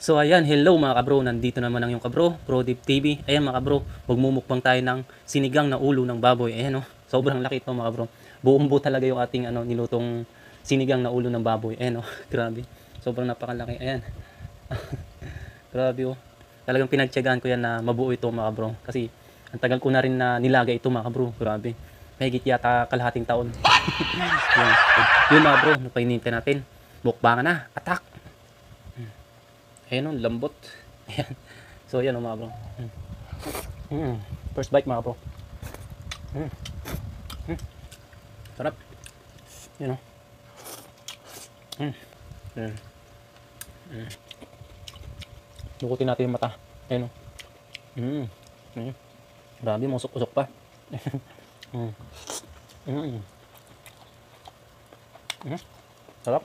So ayan, hello mga kabro, nandito naman ang yung kabro, Prodip TV. Ayan mga kabro, magmumukbang tayo ng sinigang na ulo ng baboy. Ayan oh, sobrang laki ito mga kabro. Buong buo talaga yung ating nilutong sinigang na ulo ng baboy. Ayan oh, grabe. Sobrang napakalaki. Ayan. Grabe oh. Talagang pinagtiyagaan ko yan na mabuo ito mga kabro. Kasi ang tagal ko na rin na nilagay ito mga kabro. Grabe. Mahigit yata kalahating taon. Yun mga bro, napainintay natin. Mukbangan na. Attack! Ayan o, lambot. Ayan. So, ayan o mga bro. First bite mga bro. Sarap. Ayan o. Lukutin natin yung mata. Ayan o. Grabe, musok-usok pa. Sarap.